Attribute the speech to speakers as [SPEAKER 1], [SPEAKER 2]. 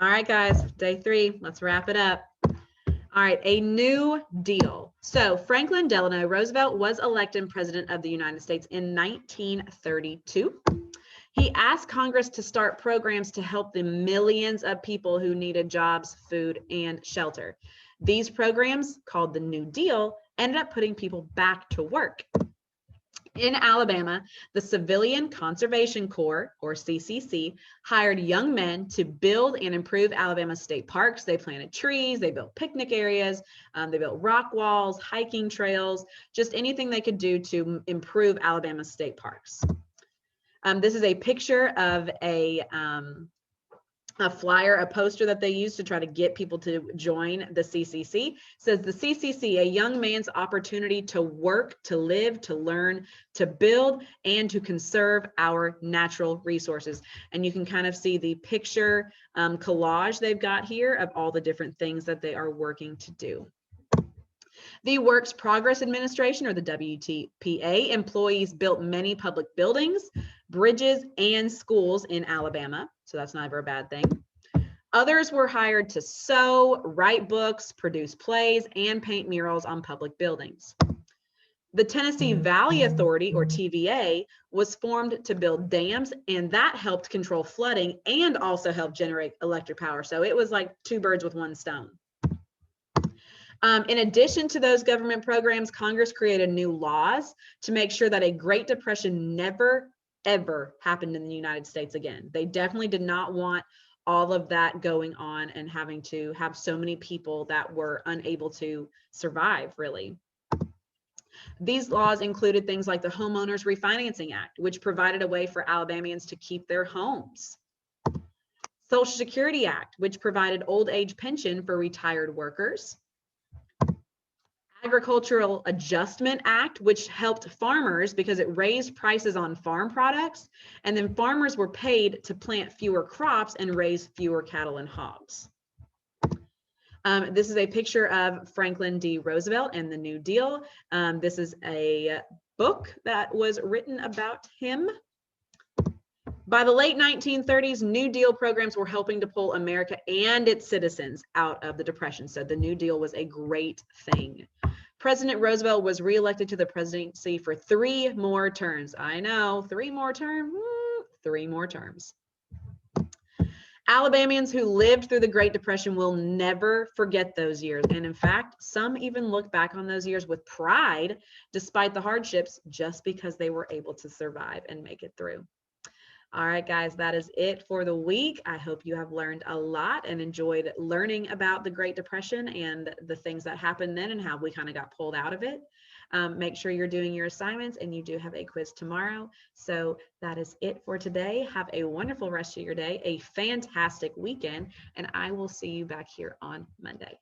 [SPEAKER 1] All right, guys, day 3, let's wrap it up. All right, a new deal. So Franklin Delano Roosevelt was elected president of the United States in 1932. He asked Congress to start programs to help the millions of people who needed jobs, food, and shelter. These programs, called the New Deal, ended up putting people back to work. In Alabama, the Civilian Conservation Corps, or CCC, hired young men to build and improve Alabama state parks. They planted trees, they built picnic areas, they built rock walls, hiking trails, just anything they could do to improve Alabama state parks. This is a picture of a flyer, a poster that they use to try to get people to join the CCC. It says the CCC, a young man's opportunity to work, to live, to learn, to build, and to conserve our natural resources. And you can kind of see the picture collage they've got here of all the different things that they are working to do. The Works Progress Administration, or the WPA, employees built many public buildings, bridges, and schools in Alabama, so that's never a bad thing. Others were hired to sew, write books, produce plays, and paint murals on public buildings. The Tennessee Valley Authority, or TVA, was formed to build dams, and that helped control flooding and also helped generate electric power. So it was like 2 birds with 1 stone. In addition to those government programs, Congress created new laws to make sure that a Great Depression never, ever happened in the United States again. They definitely did not want all of that going on and having to have so many people that were unable to survive, really. These laws included things like the Homeowners Refinancing Act, which provided a way for Alabamians to keep their homes. Social Security Act, which provided old age pension for retired workers. Agricultural Adjustment Act, which helped farmers because it raised prices on farm products, and then farmers were paid to plant fewer crops and raise fewer cattle and hogs. This is a picture of Franklin D. Roosevelt and the New Deal. This is a book that was written about him. By the late 1930s, New Deal programs were helping to pull America and its citizens out of the Depression. So the New Deal was a great thing. President Roosevelt was reelected to the presidency for 3 more terms. I know, 3 more terms, 3 more terms. Alabamians who lived through the Great Depression will never forget those years. And in fact, some even look back on those years with pride, despite the hardships, just because they were able to survive and make it through. All right, guys, that is it for the week. I hope you have learned a lot and enjoyed learning about the Great Depression and the things that happened then and how we kind of got pulled out of it. Make sure you're doing your assignments, and you do have a quiz tomorrow. So that is it for today. Have a wonderful rest of your day, a fantastic weekend, and I will see you back here on Monday.